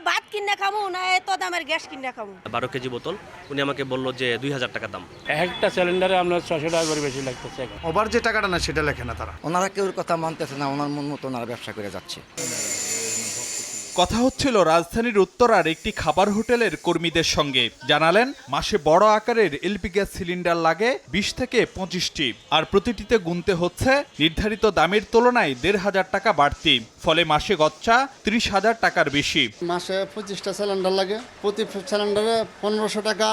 ভাত কিনে খামু না এত দামের গ্যাস কিনে খামু। 12 কেজি বোতল উনি আমাকে বলল যে 2000 টাকা দাম। একটা সিলিন্ডারে আমরা 600 টাকা করে বেশি লাগতেছে। ওভার যে টাকাটা না সেটা লেখে না তারা। ওনারা কেউ কথা মানতেছে না, ওনার মন মতো ওনারা ব্যবসা করে যাচ্ছে। কথা হচ্ছিল রাজধানীর উত্তরার একটি খাবার হোটেলের কর্মীদের সঙ্গে। জানালেন মাসে বড় আকারের এলপি গ্যাস সিলিন্ডার লাগে 20 থেকে 25টি, আর প্রতিটিতে গুনতে হচ্ছে নির্ধারিত দামের তুলনায় 1500 টাকা বাড়তি। ফলে মাসে গচ্চা 30,000 টাকার বেশি। মাসে 25টা সিলিন্ডার লাগে, প্রতি সিলিন্ডারে 1500 টাকা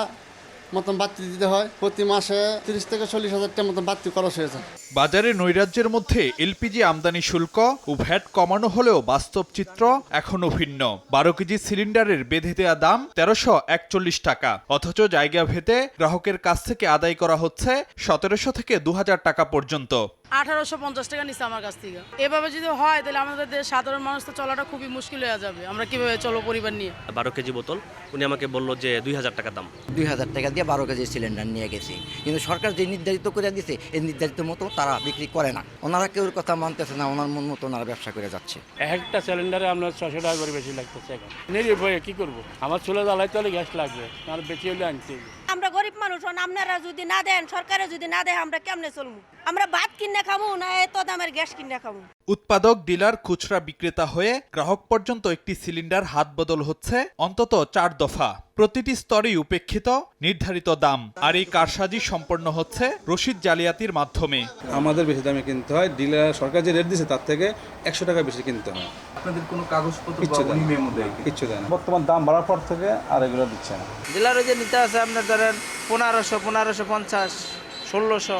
মতন বাড়তি দিতে হয়। প্রতি মাসে 30 থেকে 40,000 টাকা মতন বাড়তি খরচ হয়ে যায়। বাজারে নৈরাজ্যের মধ্যে এলপিজি আমদানি শুল্ক ও ভ্যাট কমানো হলেও বাস্তব চিত্র এখনো ভিন্ন। 12 কেজি সিলিন্ডারের বেঁধে দেওয়া দাম 1341 টাকা, অথচ জায়গা ভেদে গ্রাহকের কাছ থেকে আদায় করা হচ্ছে 1700 থেকে 2000 টাকা পর্যন্ত। 1850 টাকা নিচ্ছে আমার কাছ থেকে। এভাবে যদি হয় তাহলে আমাদের সাধারণ মানুষ তো চলাটা খুবই মুশকিল হয়ে যাবে। আমরা কিভাবে চলো পরিবার নিয়ে? 12 কেজি বোতল উনি আমাকে বলল যে 2000 টাকা দাম। 2000 টাকা দিয়ে 12 কেজি সিলিন্ডার নিয়ে গেছি, কিন্তু সরকার যে নির্ধারিত করে দিয়েছে এই নির্ধারিত মতো তারা বিক্রি করে না। ওনারা কেউ কথা মানতেছে না, ওনার মন মতো ওনারা ব্যবসা করে যাচ্ছে। একটা সিলিন্ডারে আমরা 600 টাকা করে বেশি লাগতেছে। এখন নিজে বয়ে কি করব? আমার চুলা জ্বালাইতে হলে গ্যাস লাগবে, আর বেশি হলে আনতে। আমরা গরিব মানুষ, আপনারা যদি না দেন, সরকারে যদি না দেয়, আমরা কেমনে চলবো? আমরা ভাত কিনে খামু না এত দামের গ্যাস কিনে খামু। উৎপাদক, ডিলার, খুচরা বিক্রেতা হয়ে গ্রাহক পর্যন্ত একটি সিলিন্ডার হাত বদল হচ্ছে অন্তত 4 দফা। প্রতিটি স্তরেই উপেক্ষিত নির্ধারিত দাম, আর এই কারসাজি সম্পন্ন হচ্ছে রসিদ জালিয়াতির মাধ্যমে। আমাদের বেশি দামে কিনতে হয়, ডিলার সরকার যে রেট দিচ্ছে তার থেকে 100 টাকা বেশি কিনতে হয়। আপনাদের কোনো কাগজপত্র কিচ্ছু দেয় না, কিচ্ছু দেয় না। বর্তমান দাম বাড়ার পর থেকে আর এগুলো দিচ্ছে না। ডিলারে যে নিতে আছে আপনার ধরেন 1500, 1550, 1600।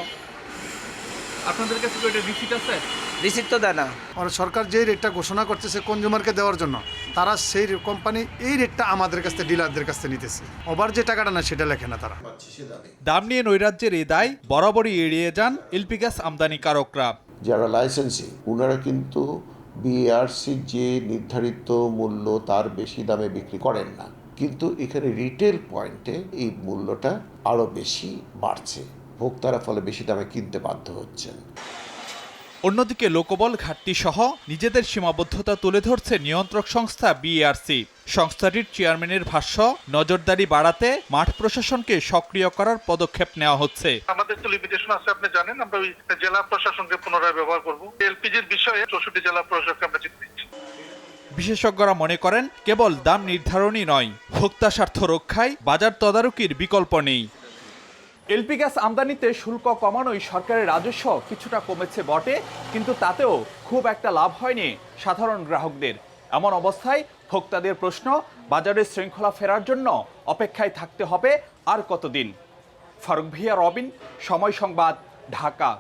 আপনাদের কাছে কি এটা রিসিট আছে? রিসিট তো দেয় না। আর সরকার যে রেটটা ঘোষণা করতেছে কনজিউমারকে দেওয়ার জন্য, তারা সেই কোম্পানি এই রেটটা আমাদের কাছ থেকে ডিলারদের কাছ থেকে নিতেছে। ওভার যে টাকাটা না সেটা লেখে না তারা। দাম নিয়ে নৈরাজ্যের এই দায় বরাবরই এড়িয়ে যান এলপি গ্যাস আমদানিকারকরা। যারা লাইসেন্সি ওনারা কিন্তু বিআরসির যে নির্ধারিত মূল্য তার বেশি দামে বিক্রি করেন না, কিন্তু এখানে রিটেল পয়েন্টে এই মূল্যটা আরও বেশি বাড়ছে। ভোক্তারা ফলে বেশি দামে কিনতে বাধ্য হচ্ছেন। অন্যদিকে লোকবল ঘাটতি সহ নিজেদের সীমাবদ্ধতা তুলে ধরছে নিয়ন্ত্রক সংস্থা বিআরসি। সংস্থাটির চেয়ারম্যানের ভাষ্য, নজরদারি বাড়াতে মাঠ প্রশাসনকে সক্রিয় করার পদক্ষেপ নেওয়া হচ্ছে। আমাদের তো লিমিটেশন আছে, আপনি জানেন। আমরা ওই জেলা প্রশাসনকে পুনরায় ব্যবহার করব। এলপিজির বিষয়ে 64 জেলা প্রশাসনকে আমরা চিঠি দিচ্ছি। বিশেষজ্ঞরা মনে করেন কেবল দাম নির্ধারণই নয়, ভোক্তা স্বার্থ রক্ষায় বাজার তদারকির বিকল্প নেই। এলপি গ্যাস আমদানিতে শুল্ক কমানোয় সরকারের রাজস্ব কিছুটা কমেছে বটে, কিন্তু তাতেও খুব একটা লাভ হয়নি সাধারণ গ্রাহকদের। এমন অবস্থায় ভোক্তাদের প্রশ্ন, বাজারের শৃঙ্খলা ফেরার জন্য অপেক্ষায় থাকতে হবে আর কতদিন? ফারুক ভিয়া, রবিন, সময় সংবাদ, ঢাকা।